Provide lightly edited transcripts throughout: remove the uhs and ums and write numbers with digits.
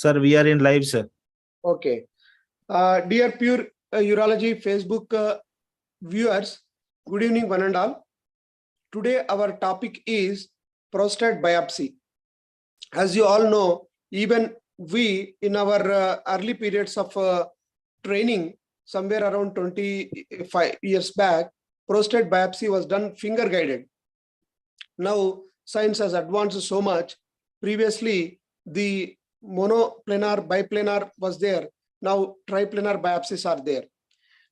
Sir, we are in live, sir. Okay. Dear Pure Urology Facebook viewers, good evening one and all. Today our topic is prostate biopsy. As you all know, even we in our early periods of training, somewhere around 25 years back, prostate biopsy was done finger guided. Now science has advanced so much. Previously, the monoplanar, biplanar was there. Now triplanar biopsies are there.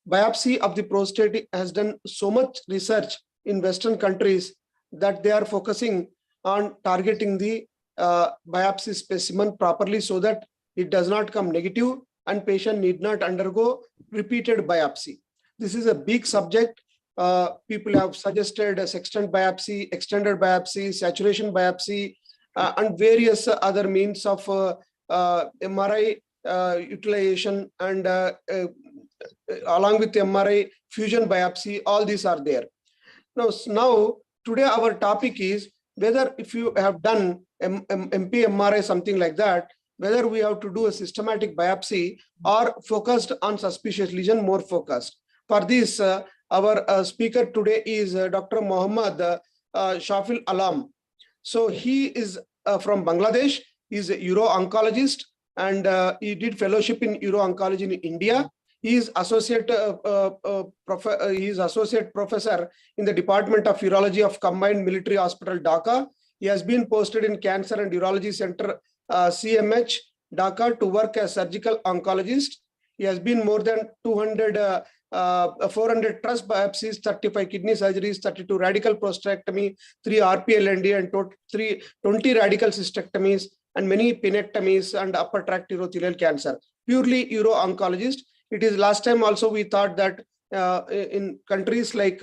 Biopsy of the prostate has done so much research in Western countries that they are focusing on targeting the biopsy specimen properly so that it does not come negative and patient need not undergo repeated biopsy. This is a big subject. People have suggested a sextant biopsy, extended biopsy, saturation biopsy, and various other means of MRI utilization and along with MRI fusion biopsy, all these are there. Now today our topic is whether if you have done MP MRI, something like that, whether we have to do a systematic biopsy or focused on suspicious lesion, more focused. For this, our speaker today is Dr. Shafiul Alam. So he is from Bangladesh. He's a uro-oncologist and he did fellowship in uro-oncology in India. He is associate professor in the Department of Urology of Combined Military Hospital, Dhaka. He has been posted in Cancer and Urology Center, CMH, Dhaka, to work as surgical oncologist. He has been more than 400 TRUS biopsies, 35 kidney surgeries, 32 radical prostatectomy, 3 RPLND, and 20 radical cystectomies, and many penectomies and upper tract urothelial cancer. Purely uro-oncologist. It is last time also we thought that in countries like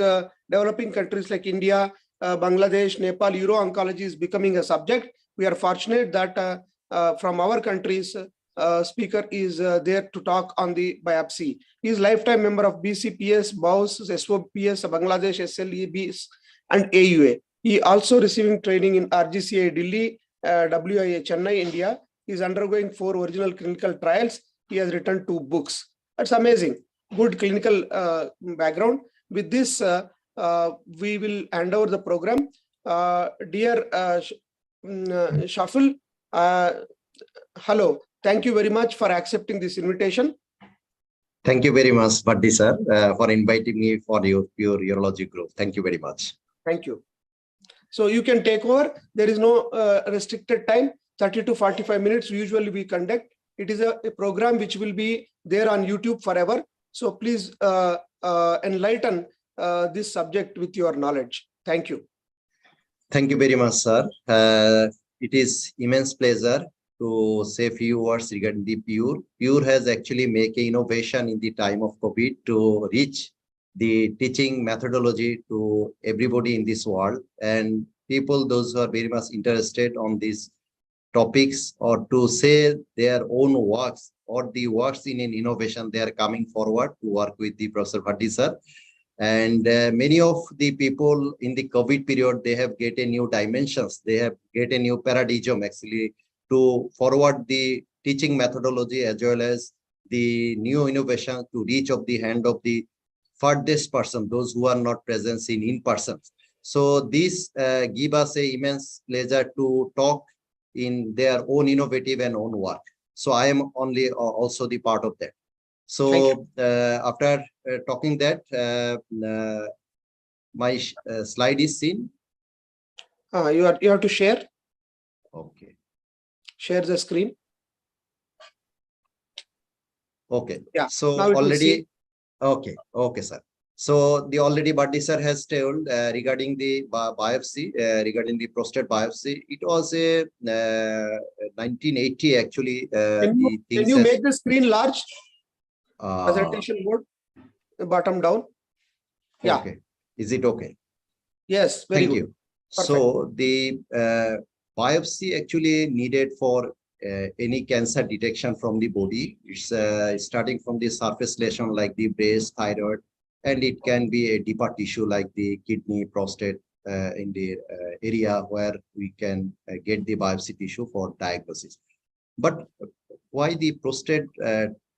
developing countries like India, Bangladesh, Nepal, uro-oncology is becoming a subject. We are fortunate that from our countries, speaker is there to talk on the biopsy. He is lifetime member of BCPS, BOUS, SOPS, Bangladesh, SLEBs, and AUA. He also receiving training in RGCA Delhi, WIA Chennai, India. He is undergoing 4 original clinical trials. He has written 2 books. That's amazing. Good clinical background. With this, we will hand over the program. Dear Shafiul, hello. Thank you very much for accepting this invitation. Thank you very much, Buddy sir, for inviting me for your Pure Urology group. Thank you very much. Thank you. So you can take over. There is no restricted time, 30 to 45 minutes usually we conduct. It is a program which will be there on YouTube forever. So please enlighten this subject with your knowledge. Thank you. Thank you very much, sir. It is immense pleasure to say a few words regarding the Pure. Pure has actually made an innovation in the time of COVID to reach the teaching methodology to everybody in this world, and people, those who are very much interested on these topics or to say their own works or the works in an innovation, they are coming forward to work with the Professor Bhatti sir. And many of the people in the COVID period, they have get a new dimensions, they have get a new paradigm actually to forward the teaching methodology as well as the new innovation to reach of the hand of the furthest person, those who are not present in person. So this give us a immense pleasure to talk in their own innovative and own work. So I am only also the part of that. So after talking that, my slide is seen. You have to share. Okay. Share the screen. Okay. Yeah. So now already. Okay. Okay, sir. So the already Bhatti sir has told regarding the biopsy, regarding the prostate biopsy. It was a 1980 actually. Can you make the screen large? Presentation board, bottom down. Yeah. Okay. Is it okay? Yes. Very Thank good. you. Perfect. So the biopsy actually needed for any cancer detection from the body. It's starting from the surface lesion like the breast, thyroid, and it can be a deeper tissue like the kidney, prostate in the area where we can get the biopsy tissue for diagnosis. But why the prostate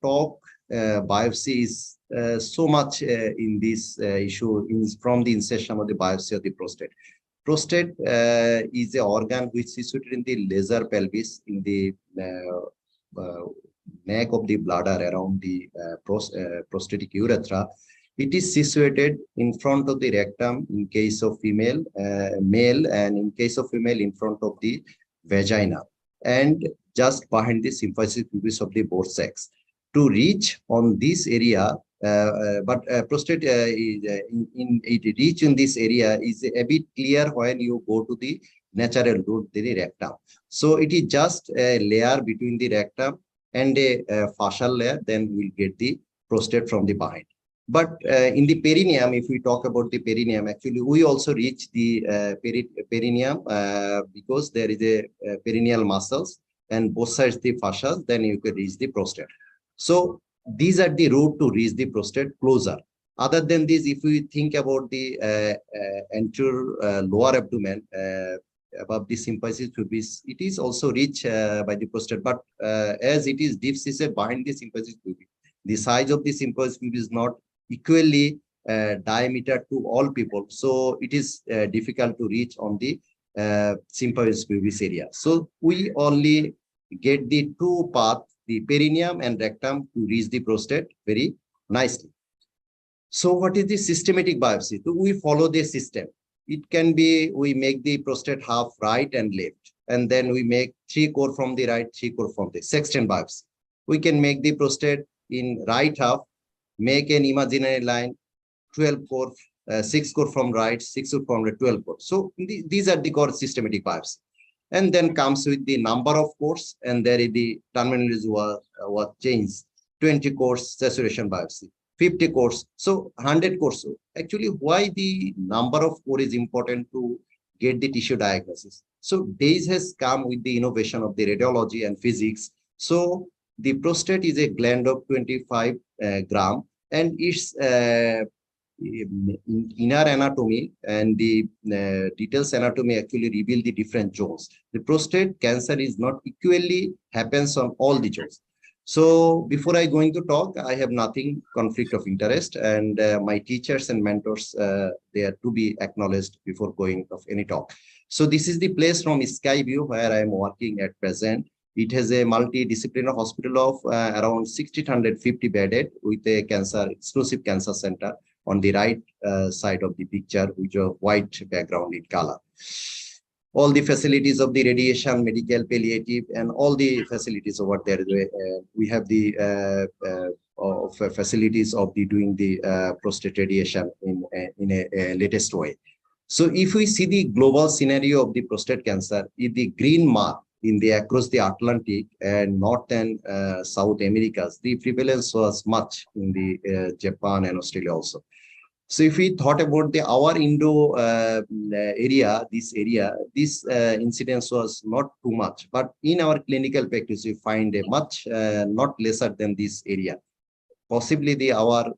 top biopsy is so much in this issue from the insertion of the biopsy of the prostate. Prostate is an organ which is situated in the lesser pelvis, in the neck of the bladder around the prostatic urethra. It is situated in front of the rectum in case of female, male, and in case of female in front of the vagina, and just behind the symphysis pubis of the both sex. To reach on this area, prostate it reach in this area is a bit clear when you go to the natural route, the rectum. So it is just a layer between the rectum and a fascial layer, then we'll get the prostate from the behind. But in the perineum, if we talk about the perineum, actually we also reach the perineum because there is a perineal muscles and both sides the fascias, then you can reach the prostate. So these are the route to reach the prostate closer. Other than this, if we think about the anterior lower abdomen above the symphysis pubis, it is also reached by the prostate, but as it is deep seated behind the symphysis pubis, the size of the symphysis pubis is not equally diameter to all people, so it is difficult to reach on the symphysis pubis area. So we only get the two paths, the perineum and rectum, to reach the prostate very nicely. So what is the systematic biopsy? So we follow the system. It can be, we make the prostate half right and left, and then we make 3 core from the right, 3 core from the sextant biopsy. We can make the prostate in right half, make an imaginary line, 12 core, 6 core from right, 6 core from the 12 core. So these are the core systematic biopsy. And then comes with the number of cores, and there is the terminology was changed. 20 cores saturation biopsy, 50 cores, so 100 cores. So actually, why the number of core is important to get the tissue diagnosis? So days has come with the innovation of the radiology and physics. So the prostate is a gland of 25 gram, and its inner anatomy and the details anatomy actually reveal the different zones. The prostate cancer is not equally happens on all the zones. So before I going to talk, I have nothing conflict of interest, and my teachers and mentors, they are to be acknowledged before going of any talk. So this is the place from Skyview where I am working at present. It has a multidisciplinary hospital of around 1,650 bedded with a cancer exclusive cancer center on the right side of the picture, which is white background in color. All the facilities of the radiation, medical, palliative, and all the facilities over there. We have the facilities of the doing the prostate radiation in a latest way. So if we see the global scenario of the prostate cancer, in the green mark in the across the Atlantic and North and South Americas, the prevalence was much in the Japan and Australia also. So if we thought about the our Indo area, this incidence was not too much, but in our clinical practice, we find a much not lesser than this area. Possibly our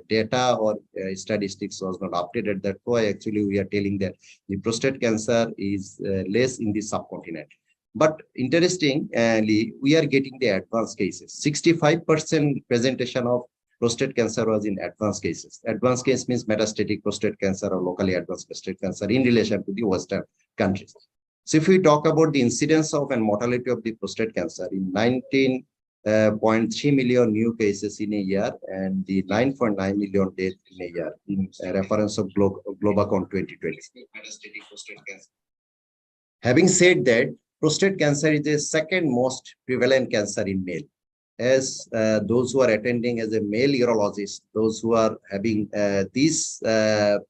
data or statistics was not updated. That's why actually we are telling that the prostate cancer is less in the subcontinent. But interestingly, we are getting the advanced cases. 65% presentation of prostate cancer was in advanced cases. Advanced case means metastatic prostate cancer or locally advanced prostate cancer in relation to the Western countries. So if we talk about the incidence of and mortality of the prostate cancer in 19.3 million new cases in a year and the 9.9 million deaths in a year in reference of Globacon 2020. Having said that, prostate cancer is the second most prevalent cancer in male. As those who are attending as a male urologist, those who are having this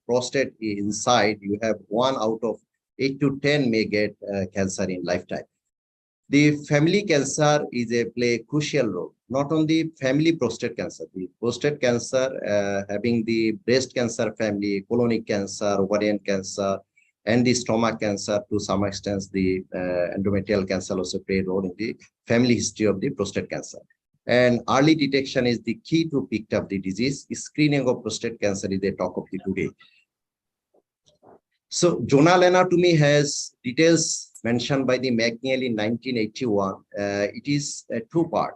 prostate inside, you have 1 out of 8 to 10 may get cancer in lifetime. The family cancer is play a crucial role, not only family prostate cancer, the prostate cancer having the breast cancer family, colonic cancer, ovarian cancer, and the stomach cancer, to some extent, the endometrial cancer also play a role in the family history of the prostate cancer. And early detection is the key to pick up the disease. Screening of prostate cancer is the talk of the today. So zonal anatomy has details mentioned by the McNeil in 1981. It is a two-part,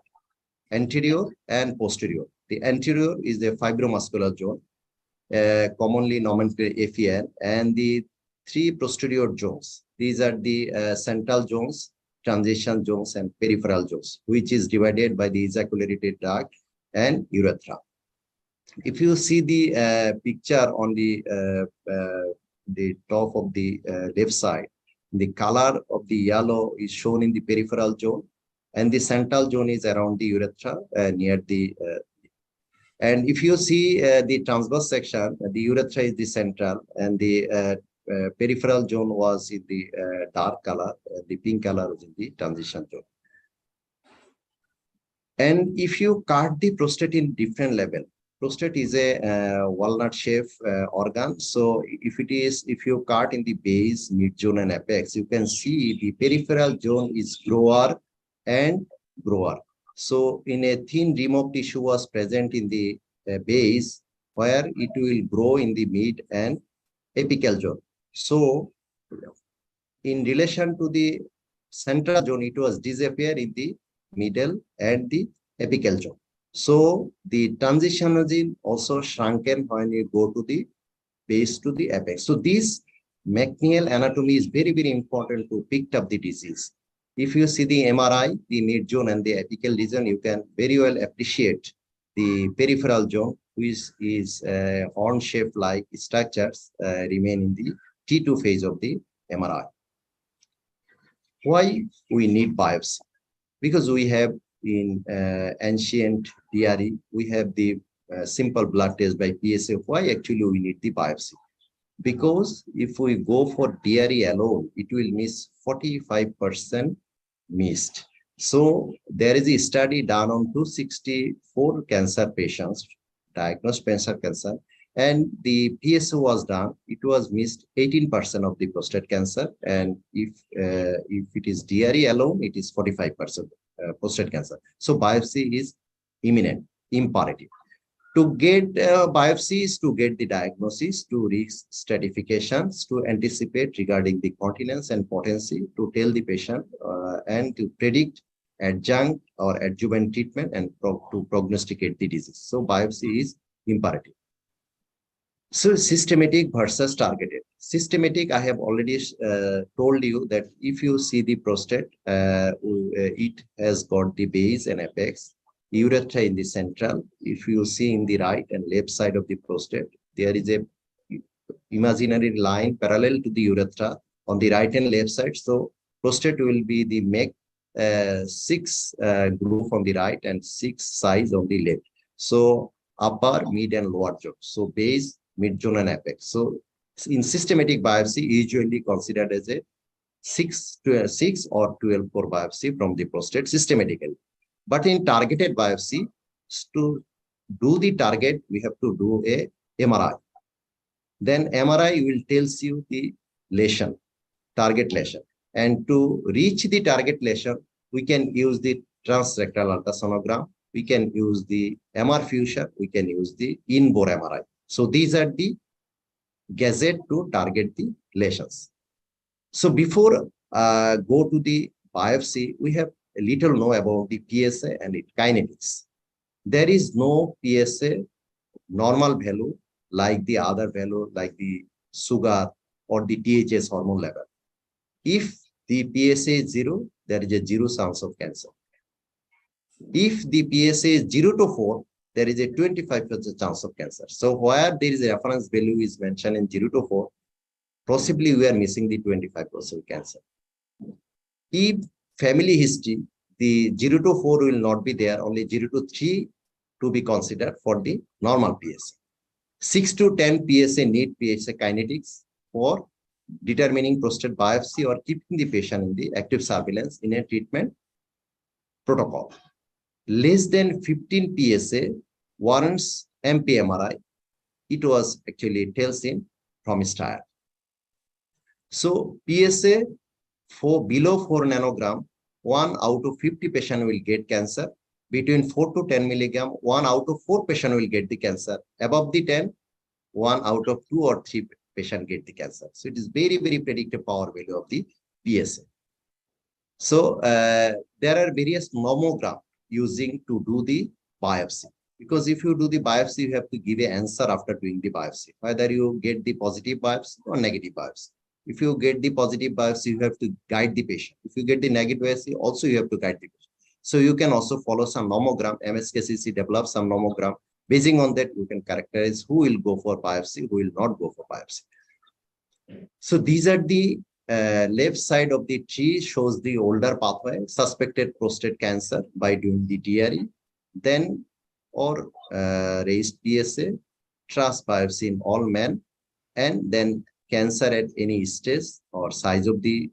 anterior and posterior. The anterior is the fibromuscular zone, commonly nomenclature FEN, and the three posterior zones. These are the central zones, transition zones, and peripheral zones, which is divided by the ejaculatory duct and urethra. If you see the picture on the top of the left side, the color of the yellow is shown in the peripheral zone, and the central zone is around the urethra near the. And if you see the transverse section, the urethra is the central, and the peripheral zone was in the dark color, the pink color was in the transition zone. And if you cut the prostate in different level, prostate is a walnut-shaped organ. So if you cut in the base, mid-zone, and apex, you can see the peripheral zone is grower and grower. So in a thin rim of tissue was present in the base, where it will grow in the mid and apical zone. So in relation to the central zone, it was disappear in the middle and the apical zone. So the transition is also shrunken when you go to the base to the apex. So this McNeil anatomy is very, very important to pick up the disease. If you see the MRI, the mid zone and the apical region, you can very well appreciate the peripheral zone, which is horn-shaped like structures remain in the T2 phase of the MRI. Why we need biopsy? Because we have in ancient DRE, we have the simple blood test by PSA. Why actually we need the biopsy? Because if we go for DRE alone, it will miss 45% missed. So there is a study done on 264 cancer patients, diagnosed cancer, and the PSA was done. It was missed 18% of the prostate cancer, and if it is DRE alone, it is 45% prostate cancer. So biopsy is imminent, imperative. To get biopsies, to get the diagnosis, to risk stratifications, to anticipate regarding the continence and potency, to tell the patient and to predict adjunct or adjuvant treatment and to prognosticate the disease. So biopsy is imperative. So systematic versus targeted. Systematic, I have already told you that if you see the prostate, it has got the base and apex, urethra in the central. If you see in the right and left side of the prostate, there is a imaginary line parallel to the urethra on the right and left side. So prostate will be the make 6 groove on the right and 6 sides on the left. So upper, mid, and lower zone. So base, mid zone, and apex. So in systematic biopsy, usually considered as a 6 or 12 core biopsy from the prostate systematically. But in targeted biopsy, to do the target, we have to do a MRI. Then MRI will tells you the lesion, target lesion. And to reach the target lesion, we can use the transrectal ultrasonogram, we can use the MR fusion, we can use the in-bore MRI. So these are the gadgets to target the lesions. So before go to the biopsy, we have a little know about the PSA and its kinetics. There is no PSA normal value like the other value, like the sugar or the THS hormone level. If the PSA is 0, there is a 0 chance of cancer. If the PSA is 0 to 4, there is a 25% chance of cancer. So where there is a reference value is mentioned in 0 to 4, possibly we are missing the 25% cancer. If family history, the 0 to 4 will not be there, only 0 to 3 to be considered for the normal PSA. 6 to 10 PSA need PSA kinetics for determining prostate biopsy or keeping the patient in the active surveillance in a treatment protocol. Less than 15 PSA warrants MP-MRI. It was actually tells in from trial. So PSA below 4 nanogram, 1 out of 50 patients will get cancer. Between 4 to 10 milligram, 1 out of 4 patients will get the cancer. Above the 10, 1 out of 2 or 3 patients get the cancer. So it is very, very predictive power value of the PSA. So there are various nomogram using to do the biopsy. Because if you do the biopsy, you have to give an answer after doing the biopsy, whether you get the positive biopsy or negative biopsy. If you get the positive biopsy, you have to guide the patient. If you get the negative biopsy, also you have to guide the patient. So you can also follow some nomogram. MSKCC develops some nomogram. Based on that, you can characterize who will go for biopsy, who will not go for biopsy. So these are the left side of the tree shows the older pathway, suspected prostate cancer by doing the TRE, then or raised PSA, TRUS biopsy in all men, and then cancer at any stage or size of the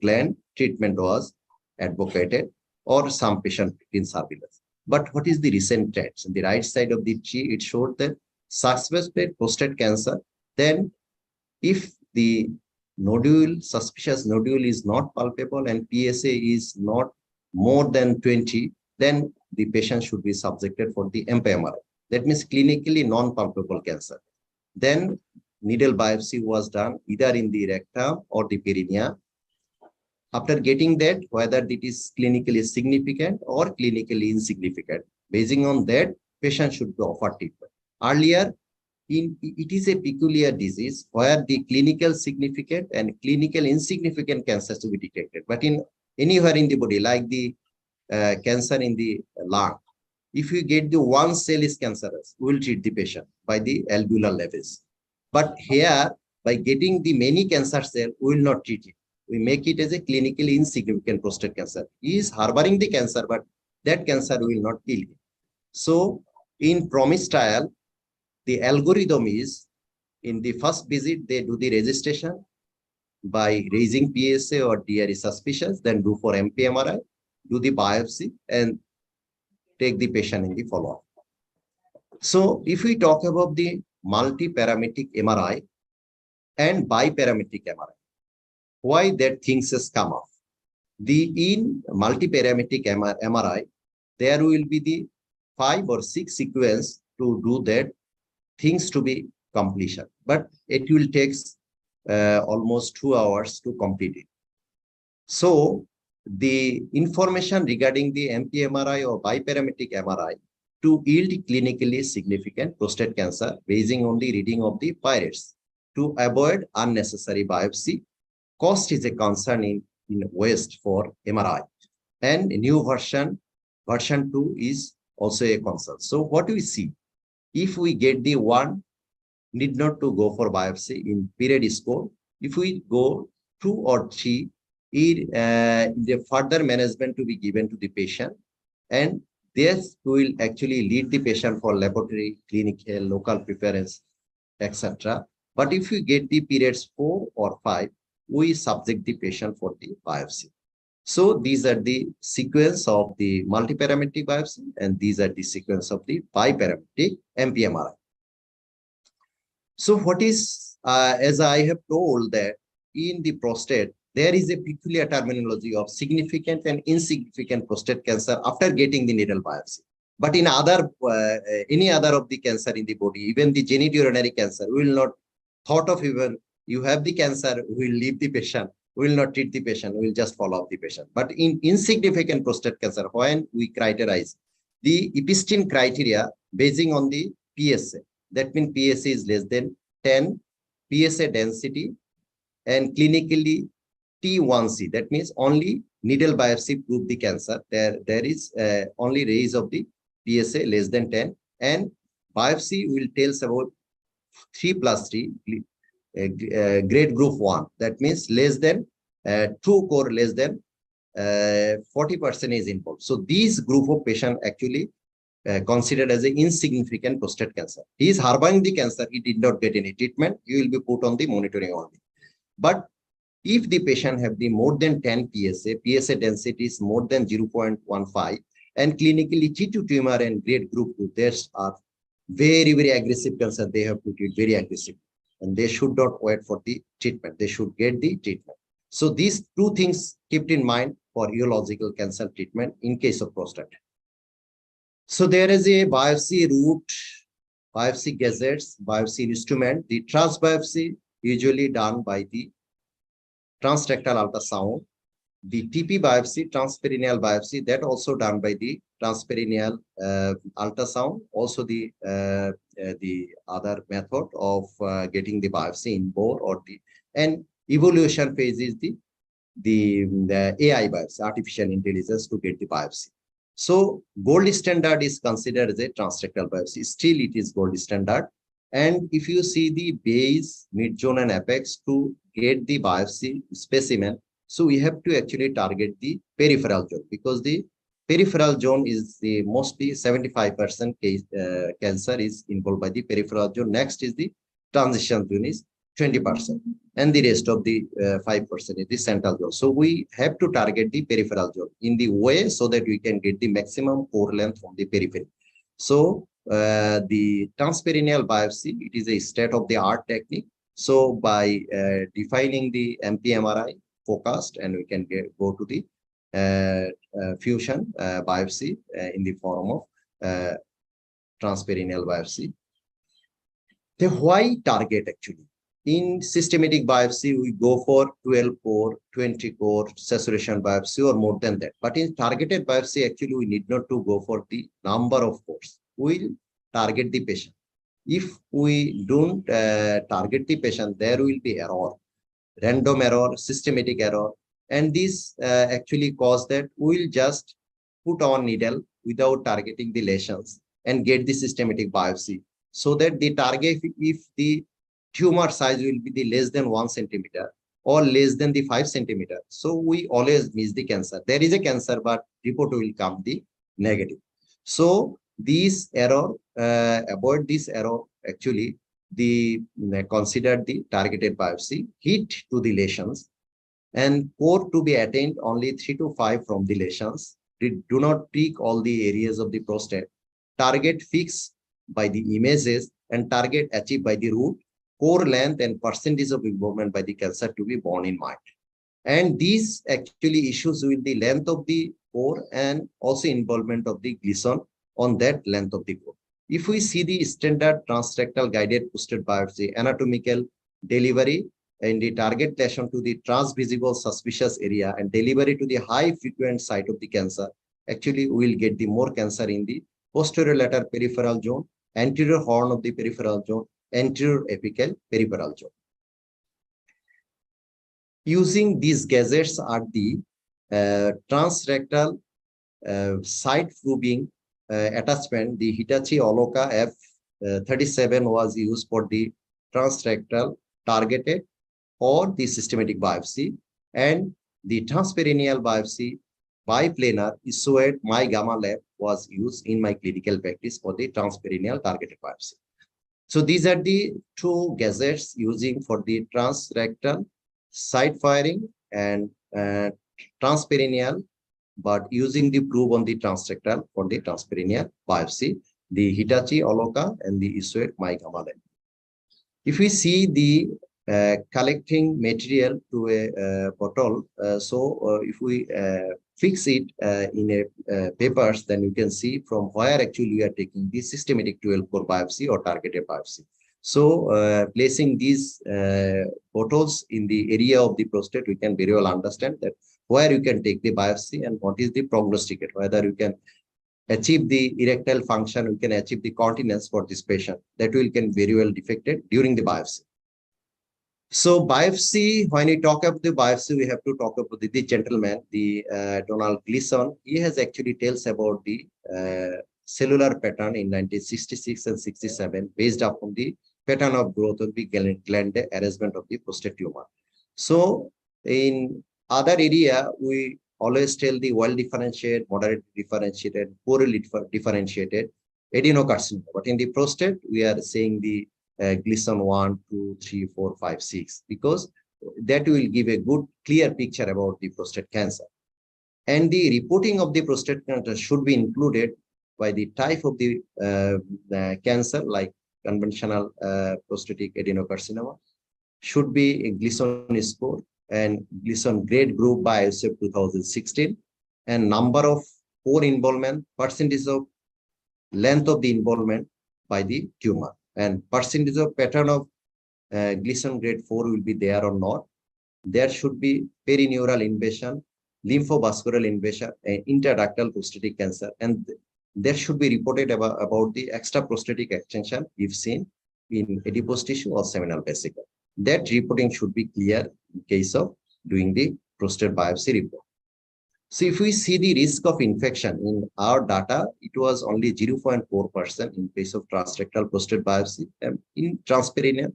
gland, treatment was advocated, or some patient in surveillance. But what is the recent trends? On the right side of the tree, it showed that suspected prostate cancer, then if the nodule, suspicious nodule is not palpable and PSA is not more than 20, then the patient should be subjected for the MPMRI. That means clinically non-palpable cancer. Then needle biopsy was done either in the rectum or the perineum. After getting that, whether it is clinically significant or clinically insignificant, based on that, patient should be offered treatment. Earlier, it is a peculiar disease where the clinical significant and clinical insignificant cancers to be detected. But in anywhere in the body, like the cancer in the lung, if you get the one cell is cancerous, we will treat the patient by the alveolar levels. But here, by getting the many cancer cells, we will not treat it. We make it as a clinically insignificant prostate cancer. He is harboring the cancer, but that cancer will not kill him. So in PROMISE trial, the algorithm is, in the first visit, they do the registration by raising PSA or DRE suspicious, then do for MPMRI, do the biopsy, and take the patient in the follow-up. So if we talk about the multi-parametric MRI and biparametric MRI, why that things has come up? In multi-parametric MRI, there will be the 5 or 6 sequence to do that things to be completion, but it will take almost 2 hours to complete it. So the information regarding the MPMRI or biparametric MRI to yield clinically significant prostate cancer based on the reading of the pirates to avoid unnecessary biopsy. Cost is a concern in West for MRI, and new version 2 is also a concern. So what do we see? If we get the one, need not to go for biopsy in period score. If we go 2 or 3, the further management to be given to the patient, and this will actually lead the patient for laboratory, clinical, local preference, etc. But if you get the periods 4 or 5, we subject the patient for the biopsy. So these are the sequence of the multiparametric biopsy, and these are the sequence of the biparametric MPMRI. So what is, as I have told, that in the prostate, there is a peculiar terminology of significant and insignificant prostate cancer after getting the needle biopsy. But in other, any other of the cancer in the body, even the genitourinary cancer, we will not thought of even you have the cancer, we will leave the patient. We will not treat the patient, we will just follow up the patient. But in insignificant prostate cancer, when we criterize the Epstein criteria based on the PSA, that means PSA is less than 10, PSA density, and clinically T1C, that means only needle biopsy prove the cancer. There is only raise of the PSA less than 10, and biopsy will tell us about 3+3, grade group 1, that means less than 2 core less than 40% is involved. So these group of patient actually considered as an insignificant prostate cancer. He is harboring the cancer, he did not get any treatment, he will be put on the monitoring only. But if the patient have the more than 10 PSA density is more than 0.15, and clinically T2 tumor and grade group 2, theirs are very, very aggressive cancer, they have to treat very aggressive. And they should not wait for the treatment. They should get the treatment. So these 2 things kept in mind for urological cancer treatment in case of prostate. So there is a biopsy route, biopsy gazettes, biopsy instrument. The TRUS biopsy usually done by the transrectal ultrasound. the TP biopsy, transperineal biopsy, that also done by the transperineal ultrasound, also the other method of getting the biopsy in bore or the, and evolution phase is the AI biopsy, artificial intelligence, to get the biopsy. So gold standard is considered as a transrectal biopsy. Still, it is gold standard. And if you see the base, mid zone, and apex to get the biopsy specimen, so we have to actually target the peripheral zone, because the peripheral zone is the mostly 75% case cancer is involved by the peripheral zone. Next is the transition zone is 20%, and the rest of the 5% is the central zone. So we have to target the peripheral zone in the way so that we can get the maximum pore length from the periphery. So the transperineal biopsy, it is a state-of-the-art technique. So by defining the MP-MRI forecast, and we can go to the fusion biopsy in the form of transperineal biopsy. The why target actually? In systematic biopsy, we go for 12 core, 20 core saturation biopsy or more than that. But in targeted biopsy, actually, we need not to go for the number of cores. We'll target the patient. If we don't target the patient, there will be error, random error, systematic error. And this actually cause that we'll just put on needle without targeting the lesions and get the systematic biopsy. So that the target, if the tumor size will be the less than 1 centimeter or less than the 5 centimeter, so we always miss the cancer. There is a cancer, but report will come the negative. So this error, avoid this error, actually, the considered the targeted biopsy, hit to the lesions, and core to be attained only 3 to 5 from the lesions. Do not pick all the areas of the prostate. Target fixed by the images and target achieved by the root, core length and percentage of involvement by the cancer to be borne in mind. And these actually issues with the length of the core and also involvement of the Gleason on that length of the core. If we see the standard transrectal guided prostate biopsy, anatomical delivery in the target lesion to the transvisible suspicious area and delivery to the high frequent site of the cancer, actually we will get the more cancer in the posterior lateral peripheral zone, anterior horn of the peripheral zone, anterior apical peripheral zone. Using these gadgets are the transrectal site probing attachment. The Hitachi Oloka F37 was used for the transrectal targeted or the systematic biopsy, and the transperineal biopsy biplanar isolated my gamma lab was used in my clinical practice for the transperineal targeted biopsy. So these are the two gadgets using for the transrectal site firing and transperineal, but using the probe on the transrectal for the transperineal biopsy, the Hitachi Oloka and the Isuet my gamma lab. If we see the collecting material to a bottle, if we fix it in a papers, then you can see from where actually we are taking the systematic 12-core biopsy or targeted biopsy. So placing these bottles in the area of the prostate, we can very well understand that where you can take the biopsy and what is the prognosticate, whether you can achieve the erectile function, you can achieve the continence for this patient. That will can very well detected during the biopsy. So biopsy, when we talk about the biopsy, we have to talk about the gentleman, the Donald Gleason. He has actually tells about the cellular pattern in 1966 and 67 based upon the pattern of growth of the gland arrangement of the prostate tumor. So in other area, we always tell the well differentiated, moderate differentiated, poorly differentiated adenocarcinoma. But in the prostate, we are saying the Gleason 1, 2, 3, 4, 5, 6, because that will give a good, clear picture about the prostate cancer. And the reporting of the prostate cancer should be included by the type of the cancer, like conventional prostatic adenocarcinoma, should be a Gleason score and Gleason grade group by ISF 2016, and number of pore involvement, percentage of length of the involvement by the tumor, and percentage of pattern of Gleason grade 4 will be there or not. There should be perineural invasion, lymphovascular invasion, and intraductal prostatic cancer, and that should be reported about the extraprostatic extension if seen in adipose tissue or seminal vesicle. That reporting should be clear in case of doing the prostate biopsy report. So if we see the risk of infection in our data, it was only 0.4% in case of transrectal prostate biopsy, and in transperineal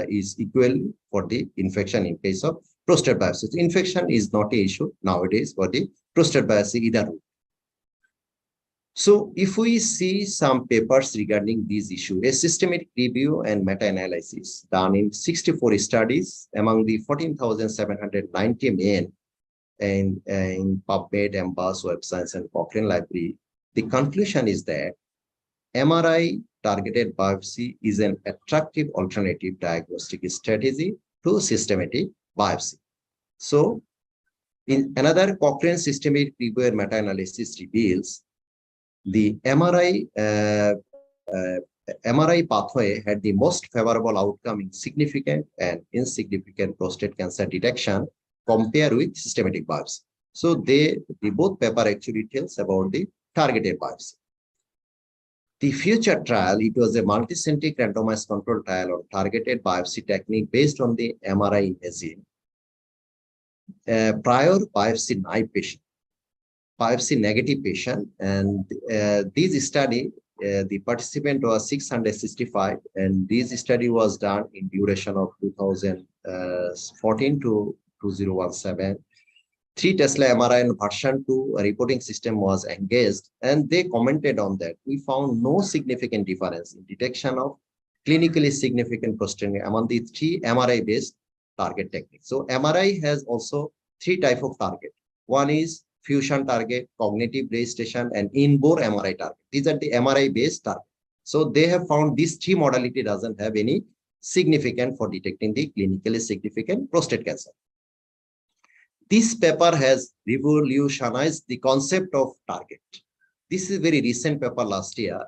is equal for the infection in case of prostate biopsy. So infection is not an issue nowadays for the prostate biopsy either route. So if we see some papers regarding this issue, a systematic review and meta-analysis done in 64 studies among the 14,790 men and in PubMed, EMBAS, Web Science, and Cochrane Library, the conclusion is that MRI targeted biopsy is an attractive alternative diagnostic strategy to systematic biopsy. So in another Cochrane systematic review and meta-analysis reveals the MRI pathway had the most favorable outcome in significant and insignificant prostate cancer detection compared with systematic biopsy. So the both paper actually tells about the targeted biopsy. The future trial, it was a multicentric randomized control trial on targeted biopsy technique based on the MRI imaging. Prior biopsy naive patient, biopsy negative patient, and this study, the participant was 665, and this study was done in duration of 2014 to 2017. 3 Tesla MRI and version 2 reporting system was engaged, and they commented on that. We found no significant difference in detection of clinically significant prostate among the 3 MRI-based target techniques. So MRI has also 3 types of target. One is fusion target, cognitive registration, and in-bore MRI target. These are the MRI-based target. So they have found this 3 modality doesn't have any significance for detecting the clinically significant prostate cancer. This paper has revolutionized the concept of target. This is a very recent paper last year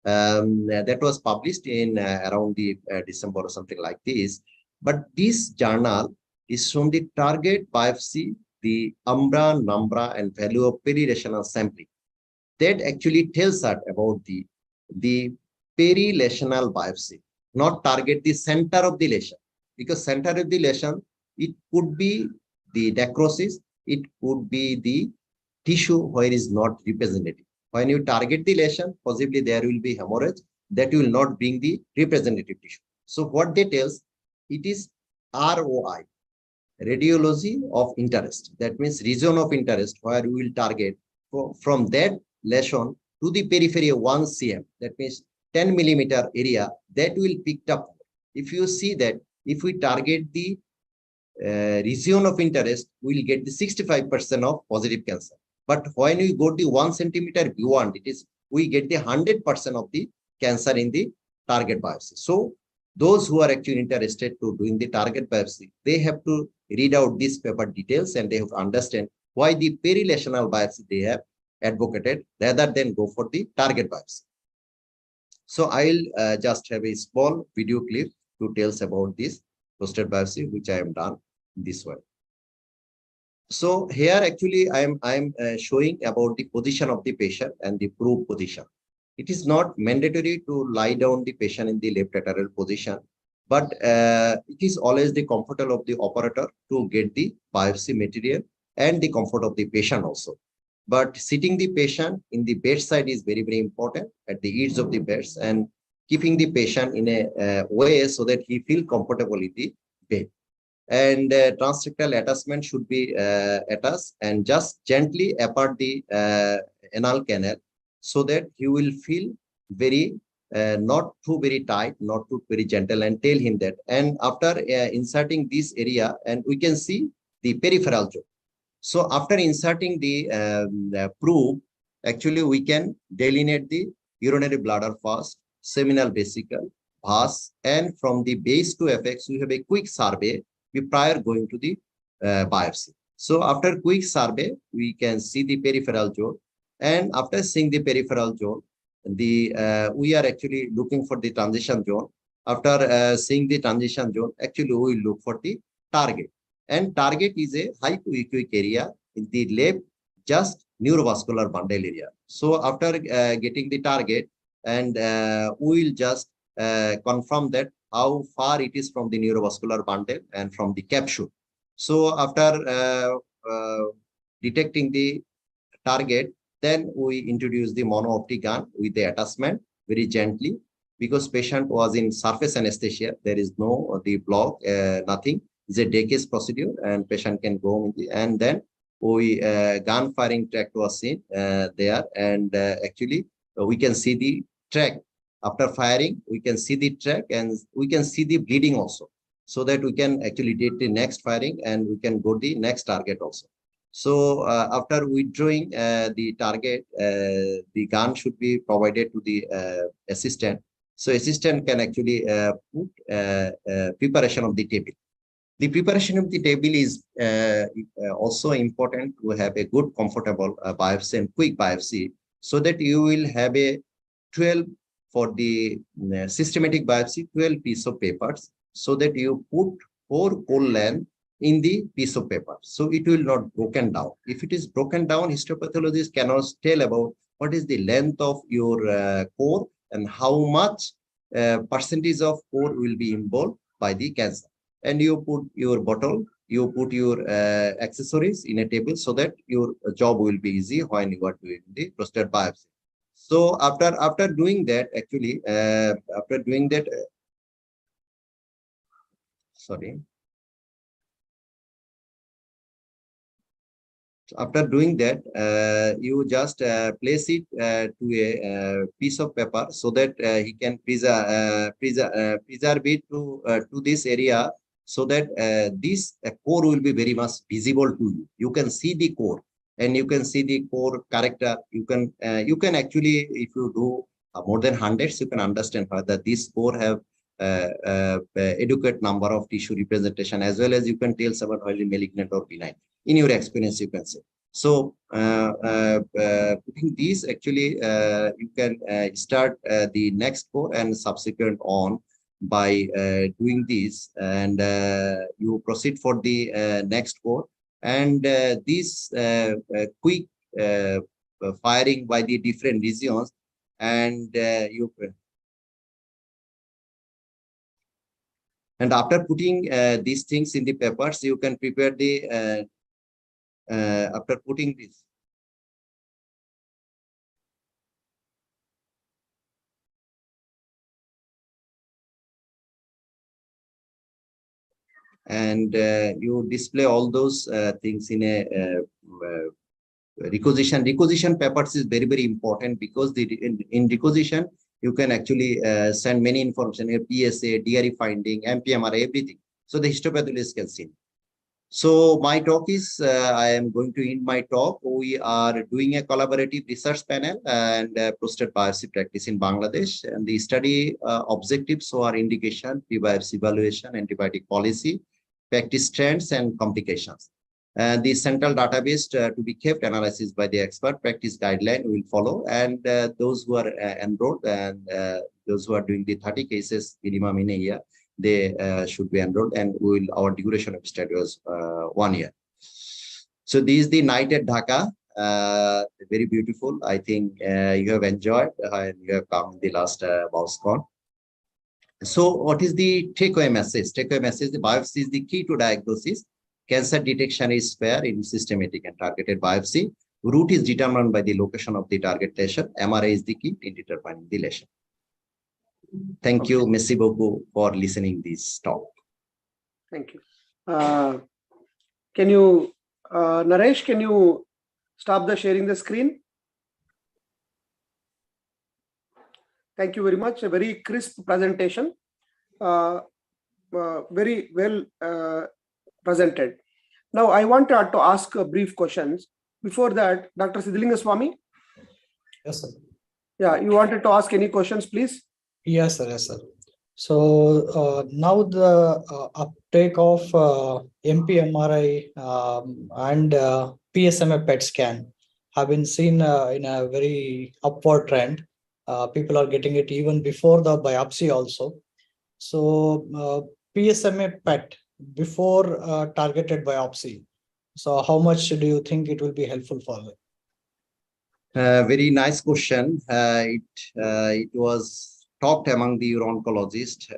that was published in around the December or something like this. But this journal is from the target biopsy, the umbra, numbra, and value of perilesional sampling. That actually tells us about the perilesional biopsy, not target the center of the lesion, because center of the lesion, it could be the necrosis, it could be the tissue where is not representative. When you target the lesion, possibly there will be hemorrhage that will not bring the representative tissue. So what they tells, it is ROI, radiology of interest. That means region of interest where we will target from that lesion to the periphery of 1 cm. That means 10 millimeter area that will pick up. If you see that, if we target the region of interest, we will get the 65% of positive cancer. But when we go to 1 centimeter beyond, it is we get the 100% of the cancer in the target biopsy. So those who are actually interested to doing the target biopsy, they have to read out this paper details, and they have to understand why the perilesional biopsy they have advocated rather than go for the target biopsy. So I'll just have a small video clip to tell us about this prostate biopsy, which I have done this way. So here actually I am showing about the position of the patient and the probe position. It is not mandatory to lie down the patient in the left lateral position, but it is always the comfort of the operator to get the biopsy material and the comfort of the patient also. But sitting the patient in the bedside is very, very important at the edge of the beds, and keeping the patient in a way so that he feel comfortable in the bed. And transrectal attachment should be attached and just gently apart the anal canal, so that he will feel very not too very tight, not too very gentle, and tell him that. And after inserting this area, and we can see the peripheral jaw. So after inserting the probe, actually we can delineate the urinary bladder first, seminal vesicle, vas, and from the base to apex, we have a quick survey prior going to the biopsy. So after quick survey, we can see the peripheral zone, and after seeing the peripheral zone, we are actually looking for the transition zone. After seeing the transition zone, actually we will look for the target. And target is a hypoechoic area in the left, just neurovascular bundle area. So after getting the target, and we will just confirm that how far it is from the neurovascular bundle and from the capsule. So after detecting the target, then we introduce the mono-optic gun with the attachment very gently, because patient was in surface anesthesia. There is no the block, nothing. It's a day case procedure, and patient can go in and then we gun firing track was seen there, and actually we can see the track after firing. We can see the track and we can see the bleeding also, so that we can actually date the next firing and we can go the next target also. So after withdrawing the target, the gun should be provided to the assistant. So assistant can actually put preparation of the table. The preparation of the table is also important to have a good, comfortable biopsy and quick biopsy, so that you will have a 12 for the systematic biopsy, 12 piece of papers, so that you put 4 core length in the piece of paper, so it will not broken down. If it is broken down, histopathologist cannot tell about what is the length of your core and how much percentage of core will be involved by the cancer. And you put your bottle, you put your accessories in a table, so that your job will be easy when you are doing the prostate biopsy. So after doing that, actually after doing that, sorry. After doing that, you just place it to a piece of paper, so that he can preserve it to this area, so that this core will be very much visible to you. You can see the core, and you can see the core character. You can actually, if you do more than hundreds, you can understand whether this core have adequate number of tissue representation, as well as you can tell someone whether malignant or benign. In your experience, you can say. So putting these, actually you can start the next core and subsequent on by doing this, and you proceed for the next core, and this quick firing by the different regions, and and after putting these things in the papers, you can prepare the after putting this. And you display all those things in a requisition. Requisition papers is very, very important, because in requisition, you can actually send many information, PSA, DRE finding, MPMR, everything. So the histopathologist can see. So my talk is, I am going to end my talk. We are doing a collaborative research panel and prostate biopsy practice in Bangladesh. And the study objectives are indication, pre-biopsy evaluation, antibiotic policy, practice trends, and complications. And the central database to be kept, analysis by the expert, practice guideline will follow. And those who are enrolled and those who are doing the 30 cases minimum in a year, they should be enrolled, and our duration of study was 1 year. So this is the night at Dhaka. Very beautiful. I think you have enjoyed and you have come in the last BousCon. So what is the takeaway message? Takeaway message: the biopsy is the key to diagnosis. Cancer detection is fair in systematic and targeted biopsy. Route is determined by the location of the target lesion. MRI is the key in determining the lesion. Thank you, merci beaucoup, for listening this talk. Thank you. Can you, Naresh, can you stop the sharing the screen? Thank you very much. A very crisp presentation. Very well presented. Now, I want to ask brief questions. Before that, Dr. Siddhalinga Swami? Yes, sir. Yeah, you wanted to ask any questions, please? Yes, sir. Yes, sir. So now the uptake of MPMRI and PSMA PET scan have been seen in a very upward trend. People are getting it even before the biopsy also. So PSMA PET before targeted biopsy, So how much do you think it will be helpful for them? Very nice question. It was talked among the uro-oncologist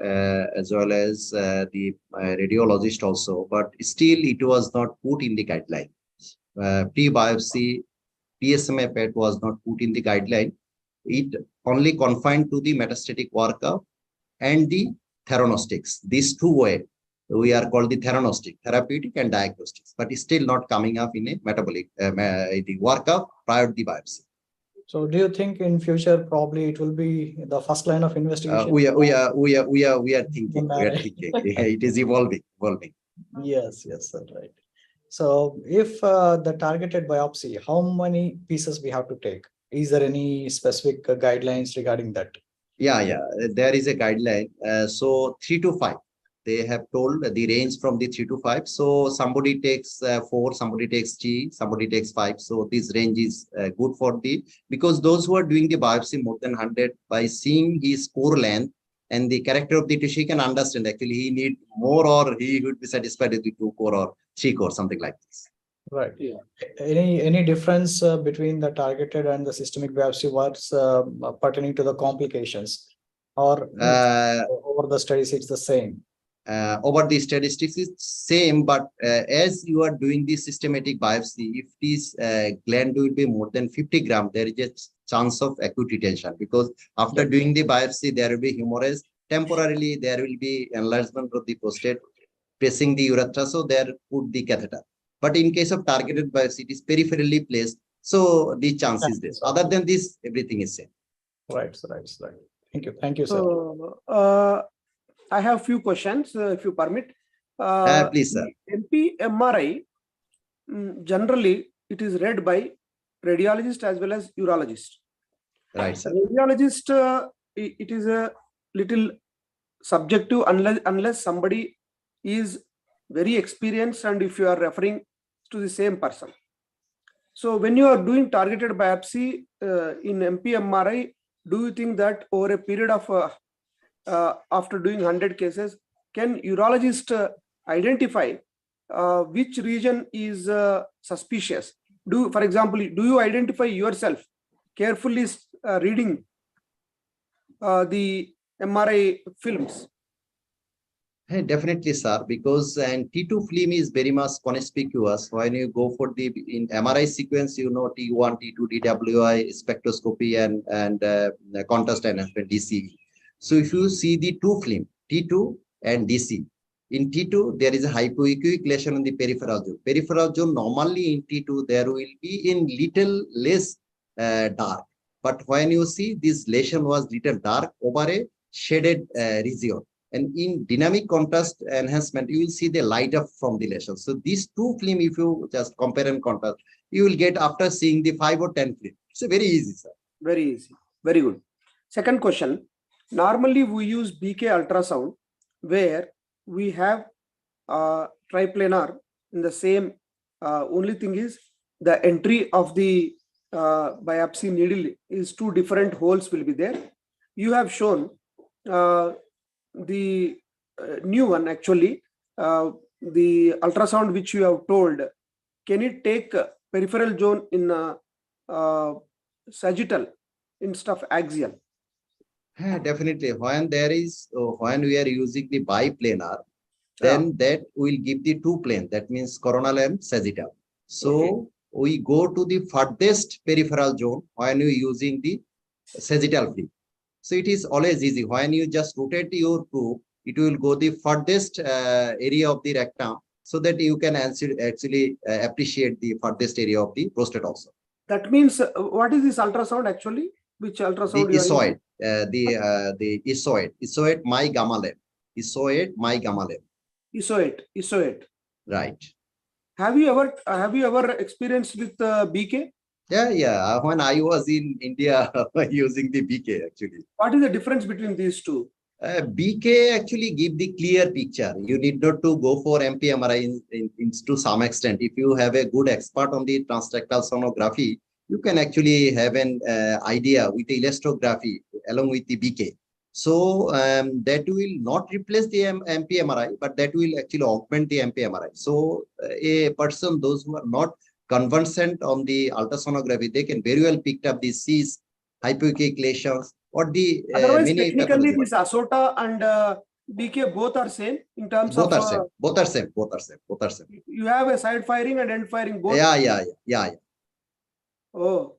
as well as the radiologist also, but still it was not put in the guideline. Pre-biopsy PSMA PET was not put in the guideline. It only confined to the metastatic workup and the theranostics. These two way we are called the theranostic, therapeutic and diagnostics, but it's still not coming up in a metabolic the workup prior to the biopsy. So do you think in future probably it will be the first line of investigation? We are thinking. It is evolving. Yes, sir, right. So if the targeted biopsy, how many pieces we have to take? Is there any specific guidelines regarding that? Yeah. There is a guideline. So 3 to 5. They have told the range from the 3 to 5. So somebody takes 4, somebody takes 3, somebody takes 5. So this range is good for because those who are doing the biopsy more than 100, by seeing his pore length and the character of the tissue, he can understand actually he need more or he would be satisfied with the 2 core or 3 core, something like this. Right. Yeah. Any difference between the targeted and the systemic biopsy what's pertaining to the complications, or over the studies it's the same? Over the statistics is same, but as you are doing the systematic biopsy, if this gland will be more than 50 grams, there is a chance of acute retention, because after doing the biopsy, there will be hemorrhage. Temporarily, there will be enlargement of the prostate, pressing the urethra, so there put the catheter. But in case of targeted biopsy, it is peripherally placed, so the chance is there. Other than this, everything is same. Right. Thank you, sir. I have few questions, if you permit. Please, sir. MP MRI, generally, it is read by radiologist as well as urologist. Right, sir. Radiologist, it is a little subjective unless somebody is very experienced and if you are referring to the same person. So when you are doing targeted biopsy in MP MRI, do you think that over a period of after doing 100 cases, can urologist identify which region is suspicious? For example, do you identify yourself carefully reading the MRI films? Hey, definitely, sir, because and T2 film is very much conspicuous. When you go for the in MRI sequence, you know T1, T2, DWI, spectroscopy, and contrast enhancement, DC. So if you see the two film, T2 and DC, in T2 there is a hypoechoic lesion in the peripheral zone. Peripheral zone normally in T2 there will be in little less dark, but when you see this lesion was little dark over a shaded region. And in dynamic contrast enhancement, you will see the light up from the lesion. So these two film, if you just compare and contrast, you will get after seeing the 5 or 10 film. It's very easy, sir. Very easy. Very good. Second question. Normally, we use BK ultrasound where we have triplanar in the same. Only thing is the entry of the biopsy needle is 2 different holes will be there. You have shown the new one actually, the ultrasound which you have told, can it take peripheral zone in sagittal instead of axial? Definitely. When we are using the biplanar, then that will give the 2 plane. That means coronal and sagittal. So we go to the furthest peripheral zone when you are using the sagittal field. So it is always easy. When you just rotate your probe, it will go the furthest area of the rectum, so that you can actually appreciate the furthest area of the prostate also. That means what is this ultrasound actually? Which ultrasound? The isoid, the isoid my gamma lab. Isoid. Right. Have you ever experienced with BK? Yeah. When I was in India using the BK actually. What is the difference between these two? BK actually give the clear picture. You need not to go for MP-MRI to some extent. If you have a good expert on the transrectal sonography, you can actually have an idea with the elastography along with the BK. So that will not replace the MP-MRI, but that will actually augment the MP-MRI. So a person, those who are not conversant on the ultrasonography, they can very well pick up the cysts, hypoechoic lesions, or the Otherwise, many technically, pathology. this ASOTA and BK both are same in terms Both of are same. Both are same. Both are same. Both are same. you have a side firing and end firing both. Yeah. Oh,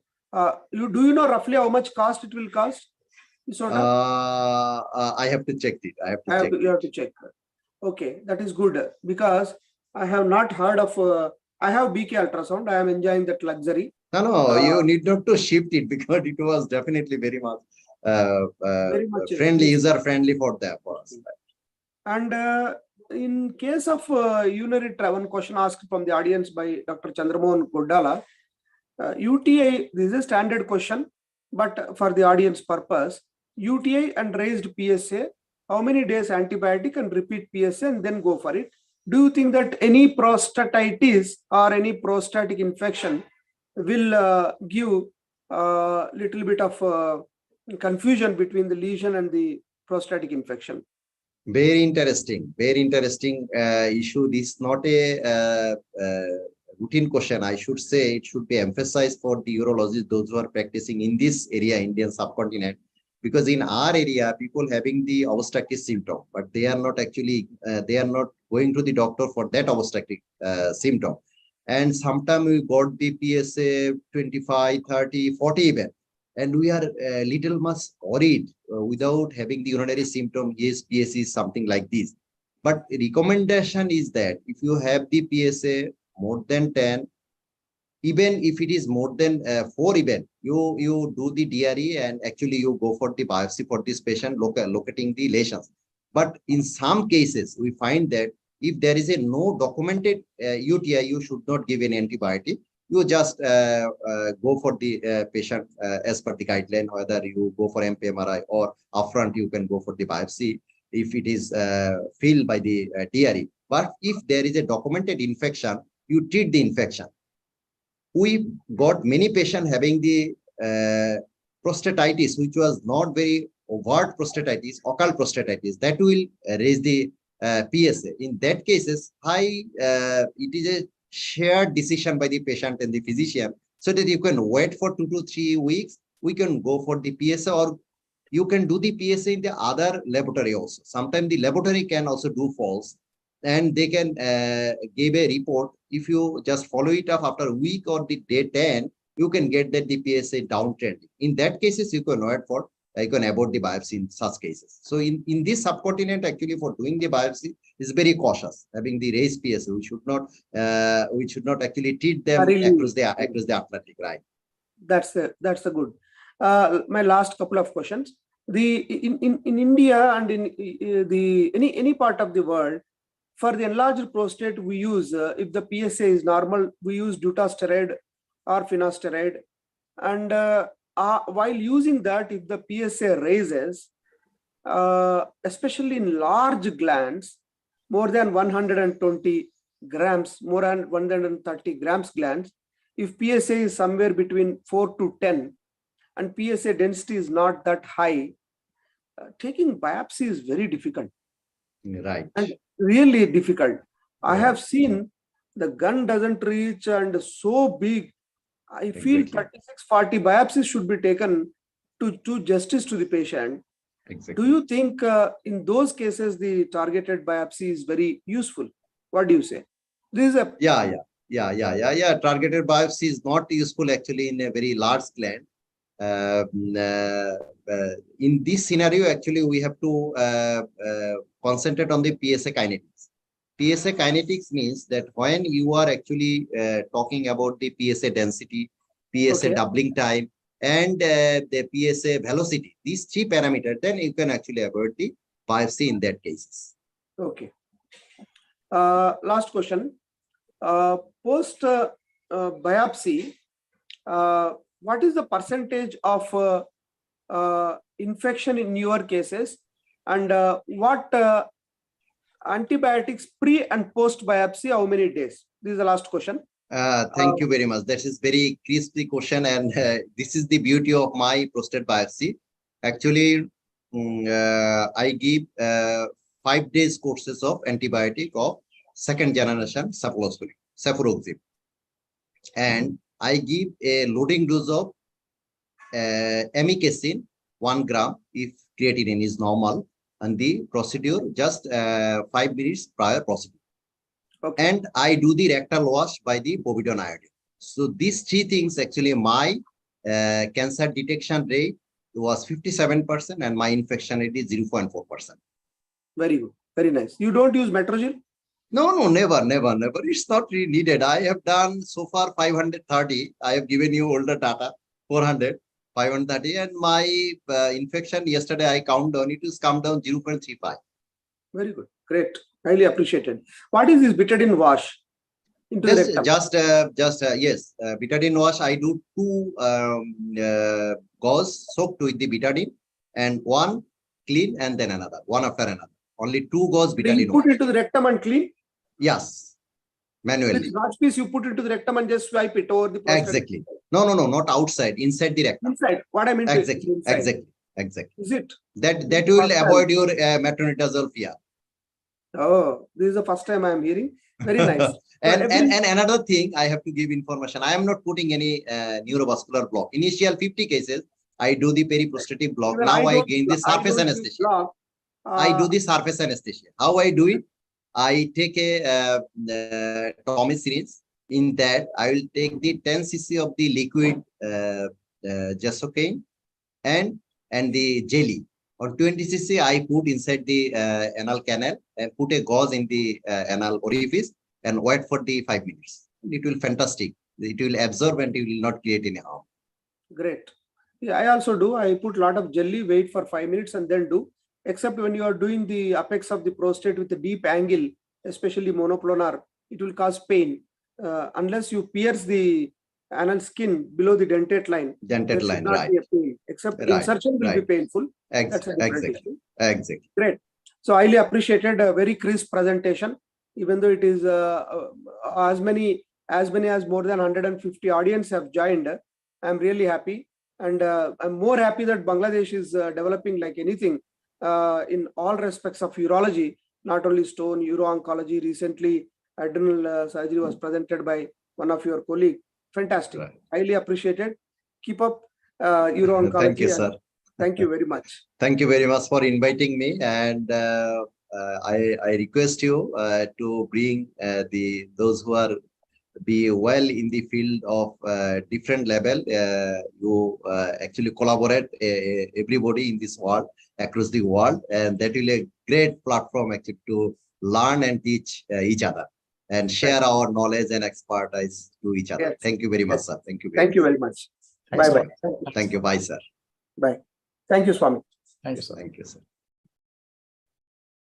do you know roughly how much cost it will cost? I have to check it. You have to check. Okay, that is good because I have not heard of. I have BK ultrasound. I am enjoying that luxury. No, you need not to shift it because it was definitely very much Very much friendly, useful. user friendly for them. For us. And in case of urinary tract, one question asked from the audience by Dr. Chandramohan Kodala. UTI, this is a standard question, but for the audience purpose, UTI and raised PSA, how many days antibiotic and repeat PSA and then go for it? Do you think that any prostatitis or any prostatic infection will give a little bit of confusion between the lesion and the prostatic infection? Very interesting issue. This is not a routine question. I should say it should be emphasized for the urologists, those who are practicing in this area, Indian subcontinent, because in our area, people having the obstructive symptom, but they are not actually, they are not going to the doctor for that obstructive symptom. And sometimes we got the PSA 25, 30, 40 even. And we are little much worried without having the urinary symptom. Yes, PSA is something like this. But recommendation is that if you have the PSA more than 10, even if it is more than 4 even, you do the DRE and actually you go for the biopsy for this patient, locating the lesions. But in some cases, we find that if there is a no documented UTI, you should not give an antibiotic. You just go for the patient as per the guideline, whether you go for MP-MRI or upfront, you can go for the biopsy if it is filled by the DRE. But if there is a documented infection, you treat the infection. We got many patients having the prostatitis, which was not very overt prostatitis, occult prostatitis, that will raise the PSA. In that cases, it is a shared decision by the patient and the physician, so that you can wait for 2 to 3 weeks. We can go for the PSA, or you can do the PSA in the other laboratory also. Sometimes the laboratory can also do false, and they can give a report. If you just follow it up after a week or the day 10, you can get that the PSA downtrending. In that cases, you can wait for, you can abort the biopsy in such cases. So in this subcontinent, actually for doing the biopsy is very cautious. Having the raised PSA, we should not actually treat them across the Atlantic, right? That's a good. My last couple of questions. In India and in any part of the world, for the enlarged prostate, we use if the PSA is normal, we use dutasteride or finasteride, and while using that, if the PSA raises, especially in large glands, more than 120 grams, more than 130 grams glands, if PSA is somewhere between 4 to 10 and PSA density is not that high, taking biopsy is very difficult. Right. And really difficult. I Yeah. have seen the gun doesn't reach and so big. I feel Exactly. 36-40 biopsies should be taken to do justice to the patient. Exactly. Do you think in those cases the targeted biopsy is very useful? What do you say? This is a Targeted biopsy is not useful actually in a very large gland. In this scenario, actually, we have to concentrate on the PSA kinetics. PSA kinetics means that when you are actually talking about the PSA density, PSA doubling time, and the PSA velocity, these 3 parameters, then you can actually avoid the biopsy in that cases. Okay. Last question. Post biopsy, what is the percentage of infection in your cases, and what antibiotics pre and post biopsy, how many days? This is the last question. Thank you very much. That is very crispy question, and this is the beauty of my prostate biopsy. Actually, I give 5 days courses of antibiotic of second generation cefuroxime, and I give a loading dose of amikacin 1 gram if creatinine is normal, and the procedure just 5 minutes prior procedure. Okay. And I do the rectal wash by the povidone iodine. So these 3 things, actually my cancer detection rate was 57% and my infection rate is 0.4%. Very good. Very nice. You don't use Metrogyl? No, never. It's not really needed. I have done so far 530. I have given you older data, 400, 530, and my infection yesterday I count down, it has come down 0.35. Very good. Great. Highly appreciated. What is this betadine wash into the rectum? Yes, betadine wash. I do 2 gauze soaked with the betadine, and 1 clean and then another, one after another. Only 2 gauze betadine. You put it to the rectum and clean? Yes, manually. With large piece, you put it to the rectum and just swipe it over the prostate. Exactly. No, not outside, inside the rectum. Inside. What I mean exactly. To inside. Exactly. Is it? That will avoid your metronidazole fear. Oh, this is the first time I am hearing. Very nice. and another thing, I have to give information. I am not putting any neurovascular block. Initial 50 cases, I do the periprostatic block. Even now I gain the surface anesthesia. I do the surface anesthesia. How I do it? I take a Tommy syringe. In that, I will take the 10 cc of the liquid Jasocaine and the jelly. On 20 cc, I put inside the anal canal and put a gauze in the anal orifice and wait for the 5 minutes. It will fantastic. It will absorb and it will not create any harm. Great. Yeah, I also do. I put a lot of jelly, wait for 5 minutes and then do. Except when you are doing the apex of the prostate with a deep angle, especially monoplanar, it will cause pain. Unless you pierce the anal skin below the dentate line, there should not be a pain. Except insertion will be painful. That's a different issue. Exactly. Great. So highly appreciated. A very crisp presentation. Even though it is as many as more than 150 audience have joined, I'm really happy. And I'm more happy that Bangladesh is developing like anything in all respects of urology, not only stone, uro-oncology. Recently, adrenal surgery was presented by one of your colleagues. Fantastic. Right. Highly appreciated. Keep up uro-oncology. Thank you, sir. Thank you very much. Thank you very much for inviting me. And I request you to bring those who are be well in the field of different level. You actually collaborate everybody in this world, across the world, and that will a great platform actually to learn and teach each other and share our knowledge and expertise to each other. Yes. Thank you very much, sir. Thank you. Thank you very much. Bye bye. Thank you. Bye, sir. Bye. Thank you, Swami. Thank you, sir. Thank you, sir.